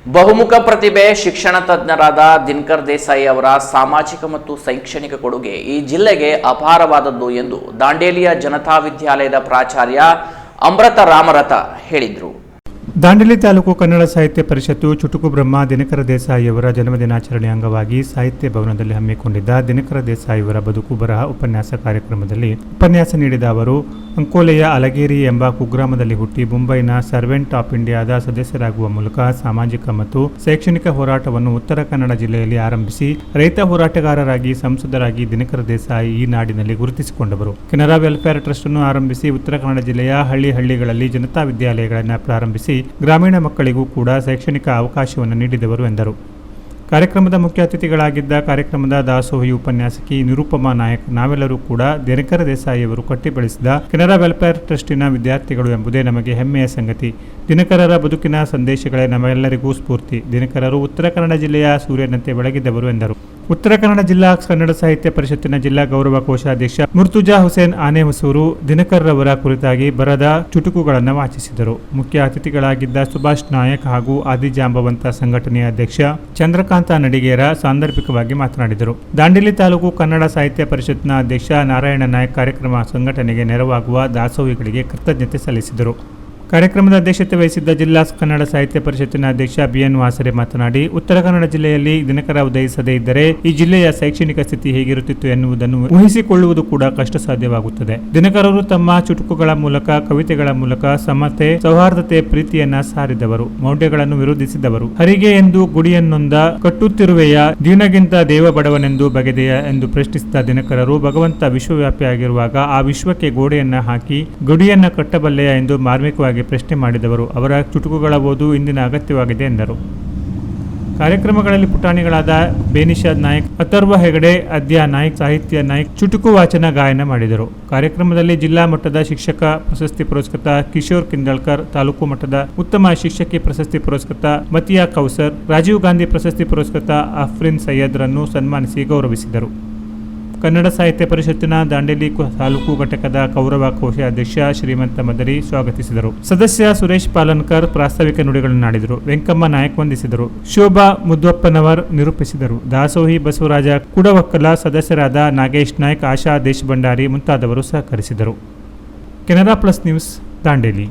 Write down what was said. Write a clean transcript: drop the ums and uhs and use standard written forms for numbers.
ಬಹುಮುಖ ಪ್ರತಿಭೆ ಶಿಕ್ಷಣ ತಜ್ಞರಾದ ದಿನಕರ್ ದೇಸಾಯಿ ಅವರ ಸಾಮಾಜಿಕ ಮತ್ತು ಶೈಕ್ಷಣಿಕ ಕೊಡುಗೆ ಈ ಜಿಲ್ಲೆಗೆ ಅಪಾರವಾದದ್ದು ಎಂದು ದಾಂಡೇಲಿಯ ಜನತಾ ವಿದ್ಯಾಲಯದ ಪ್ರಾಚಾರ್ಯ ಅಮೃತ ರಾಮರಥ ಹೇಳಿದರು. ದಾಂಡೇಲಿ ತಾಲೂಕು ಕನ್ನಡ ಸಾಹಿತ್ಯ ಪರಿಷತ್ತು ಚುಟುಕು ಬ್ರಹ್ಮ ದಿನಕರ ದೇಸಾಯಿಯವರ ಜನ್ಮದಿನಾಚರಣೆ ಅಂಗವಾಗಿ ಸಾಹಿತ್ಯ ಭವನದಲ್ಲಿ ಹಮ್ಮಿಕೊಂಡಿದ್ದ ದಿನಕರ ದೇಸಾಯಿಯವರ ಬದುಕು ಬರಹ ಉಪನ್ಯಾಸ ಕಾರ್ಯಕ್ರಮದಲ್ಲಿ ಉಪನ್ಯಾಸ ನೀಡಿದ ಅವರು ಅಂಕೋಲೆಯ ಅಲಗೇರಿ ಎಂಬ ಕುಗ್ರಾಮದಲ್ಲಿ ಹುಟ್ಟಿ ಮುಂಬೈನ ಸರ್ವೆಂಟ್ ಆಫ್ ಇಂಡಿಯಾದ ಸದಸ್ಯರಾಗುವ ಮೂಲಕ ಸಾಮಾಜಿಕ ಮತ್ತು ಶೈಕ್ಷಣಿಕ ಹೋರಾಟವನ್ನು ಉತ್ತರ ಕನ್ನಡ ಜಿಲ್ಲೆಯಲ್ಲಿ ಆರಂಭಿಸಿ ರೈತ ಹೋರಾಟಗಾರರಾಗಿ ಸಂಸದರಾಗಿ ದಿನಕರ ದೇಸಾಯಿ ಈ ನಾಡಿನಲ್ಲಿ ಗುರುತಿಸಿಕೊಂಡವರು. ಕೆನರಾ ವೆಲ್ಫೇರ್ ಟ್ರಸ್ಟ್ ಅನ್ನು ಆರಂಭಿಸಿ ಉತ್ತರ ಕನ್ನಡ ಜಿಲ್ಲೆಯ ಹಳ್ಳಿಗಳಲ್ಲಿ ಜನತಾ ವಿದ್ಯಾಲಯಗಳನ್ನು ಪ್ರಾರಂಭಿಸಿ ಗ್ರಾಮೀಣ ಮಕ್ಕಳಿಗೂ ಕೂಡ ಶೈಕ್ಷಣಿಕ ಅವಕಾಶವನ್ನು ನೀಡಿದವರು ಎಂದರು. ಕಾರ್ಯಕ್ರಮದ ಮುಖ್ಯ ಅತಿಥಿಗಳಾಗಿದ್ದ ಕಾರ್ಯಕ್ರಮದ ದಾಸೋಹಿ ಉಪನ್ಯಾಸಕಿ ನಿರುಪಮಾ ನಾಯಕ್ ನಾವೆಲ್ಲರೂ ಕೂಡ ದಿನಕರ ದೇಸಾಯಿಯವರು ಕಟ್ಟಿ ಬೆಳೆಸಿದ ಕೆನರಾ ವೆಲ್ಫೇರ್ ಟ್ರಸ್ಟಿನ ವಿದ್ಯಾರ್ಥಿಗಳು ಎಂಬುದೇ ನಮಗೆ ಹೆಮ್ಮೆಯ ಸಂಗತಿ. ದಿನಕರರ ಬದುಕಿನ ಸಂದೇಶಗಳೇ ನಮ್ಮೆಲ್ಲರಿಗೂ ಸ್ಫೂರ್ತಿ. ದಿನಕರರು ಉತ್ತರ ಕನ್ನಡ ಜಿಲ್ಲೆಯ ಸೂರ್ಯನಂತೆ ಬೆಳಗಿದ್ದವರು ಎಂದರು. ಉತ್ತರ ಕನ್ನಡ ಜಿಲ್ಲಾ ಕನ್ನಡ ಸಾಹಿತ್ಯ ಪರಿಷತ್ತಿನ ಜಿಲ್ಲಾ ಗೌರವ ಕೋಶಾಧ್ಯಕ್ಷ ಮುರ್ತುಜಾ ಹುಸೇನ್ ಆನೆಹೊಸೂರು ದಿನಕರ್ರವರ ಕುರಿತಾಗಿ ಬರದ ಚುಟುಕುಗಳನ್ನು ವಾಚಿಸಿದರು. ಮುಖ್ಯ ಅತಿಥಿಗಳಾಗಿದ್ದ ಸುಭಾಷ್ ನಾಯಕ್ ಹಾಗೂ ಆದಿಜಾಂಬವಂತ ಸಂಘಟನೆಯ ಅಧ್ಯಕ್ಷ ಚಂದ್ರಕಾಂತ ನಡಿಗೇರ ಸಾಂದರ್ಭಿಕವಾಗಿ ಮಾತನಾಡಿದರು. ದಾಂಡೇಲಿ ತಾಲೂಕು ಕನ್ನಡ ಸಾಹಿತ್ಯ ಪರಿಷತ್ನ ಅಧ್ಯಕ್ಷ ನಾರಾಯಣ ನಾಯಕ್ ಕಾರ್ಯಕ್ರಮ ಸಂಘಟನೆಗೆ ನೆರವಾಗುವ ದಾಸೋಹಿಗಳಿಗೆ ಕೃತಜ್ಞತೆ ಸಲ್ಲಿಸಿದರು. ಕಾರ್ಯಕ್ರಮದ ಅಧ್ಯಕ್ಷತೆ ವಹಿಸಿದ್ದ ಜಿಲ್ಲಾ ಕನ್ನಡ ಸಾಹಿತ್ಯ ಪರಿಷತ್ತಿನ ಅಧ್ಯಕ್ಷ ಬಿಎನ್ ವಾಸರೆ ಮಾತನಾಡಿ, ಉತ್ತರ ಕನ್ನಡ ಜಿಲ್ಲೆಯಲ್ಲಿ ದಿನಕರ ಉದಯಿಸದೇ ಇದ್ದರೆ ಈ ಜಿಲ್ಲೆಯ ಶೈಕ್ಷಣಿಕ ಸ್ಥಿತಿ ಹೇಗಿರುತ್ತಿತ್ತು ಎನ್ನುವುದನ್ನು ಊಹಿಸಿಕೊಳ್ಳುವುದು ಕೂಡ ಕಷ್ಟ ಸಾಧ್ಯವಾಗುತ್ತದೆ. ದಿನಕರರು ತಮ್ಮ ಚುಟುಕುಗಳ ಮೂಲಕ, ಕವಿತೆಗಳ ಮೂಲಕ ಸಮತೆ, ಸೌಹಾರ್ದತೆ, ಪ್ರೀತಿಯನ್ನ ಸಾರಿದವರು, ಮೌಢ್ಯಗಳನ್ನು ವಿರೋಧಿಸಿದವರು. ಹರಿಗೆ ಎಂದು ಗುಡಿಯನ್ನೊಂದ ಕಟ್ಟುತ್ತಿರುವೆಯ, ದೀನಗಿಂತ ದೇವ ಬಡವನೆಂದು ಬಗೆದೆಯ ಎಂದು ಪ್ರಶ್ನಿಸಿದ ದಿನಕರರು, ಭಗವಂತ ವಿಶ್ವವ್ಯಾಪಿಯಾಗಿರುವಾಗ ಆ ವಿಶ್ವಕ್ಕೆ ಗೋಡೆಯನ್ನ ಹಾಕಿ ಗುಡಿಯನ್ನ ಕಟ್ಟಬಲ್ಲೆಯ ಎಂದು ಮಾರ್ಮಿಕವಾಗಿ ಪ್ರಶ್ನೆ ಮಾಡಿದವರು. ಅವರ ಚುಟುಕುಗಳ ಓದು ಇಂದಿನ ಅಗತ್ಯವಾಗಿದೆ ಎಂದರು. ಕಾರ್ಯಕ್ರಮಗಳಲ್ಲಿ ಪುಟಾಣಿಗಳಾದ ಬೇನಿಷಾದ್ ನಾಯಕ್, ಅಥರ್ವ ಹೆಗಡೆ, ಅದ್ಯಾ ನಾಯಕ್, ಸಾಹಿತ್ಯ ನಾಯಕ್ ಚುಟುಕು ವಾಚನ ಗಾಯನ ಮಾಡಿದರು. ಕಾರ್ಯಕ್ರಮದಲ್ಲಿ ಜಿಲ್ಲಾ ಮಟ್ಟದ ಶಿಕ್ಷಕ ಪ್ರಶಸ್ತಿ ಪುರಸ್ಕೃತ ಕಿಶೋರ್ ಕಿಂದಳ್ಕರ್, ತಾಲೂಕು ಮಟ್ಟದ ಉತ್ತಮ ಶಿಕ್ಷಕಿ ಪ್ರಶಸ್ತಿ ಪುರಸ್ಕೃತ ಮತಿಯಾ ಕೌಸರ್, ರಾಜೀವ್ ಗಾಂಧಿ ಪ್ರಶಸ್ತಿ ಪುರಸ್ಕೃತ ಅಫ್ರಿನ್ ಸೈಯದ್ ರನ್ನು ಸನ್ಮಾನಿಸಿ ಗೌರವಿಸಿದರು. ಕನ್ನಡ ಸಾಹಿತ್ಯ ಪರಿಷತ್ತಿನ ದಾಂಡೇಲಿ ತಾಲೂಕು ಘಟಕದ ಗೌರವ ಕೋಶಾಧ್ಯಕ್ಷ ಶ್ರೀಮಂತ ಮದರಿ ಸ್ವಾಗತಿಸಿದರು. ಸದಸ್ಯ ಸುರೇಶ್ ಪಾಲನ್ಕರ್ ಪ್ರಾಸ್ತಾವಿಕ ನುಡಿಗಳನ್ನಾಡಿದರು. ವೆಂಕಮ್ಮ ನಾಯಕ್ ವಂದಿಸಿದರು. ಶೋಭಾ ಮುದ್ದಪ್ಪನವರ್ ನಿರೂಪಿಸಿದರು. ದಾಸೋಹಿ ಬಸವರಾಜ ಕುಡವಕ್ಕಲ, ಸದಸ್ಯರಾದ ನಾಗೇಶ್ ನಾಯಕ್, ಆಶಾ ದೇಶಭಂಡಾರಿ ಮುಂತಾದವರು ಸಹಕರಿಸಿದರು. Canara plus news Dandeli.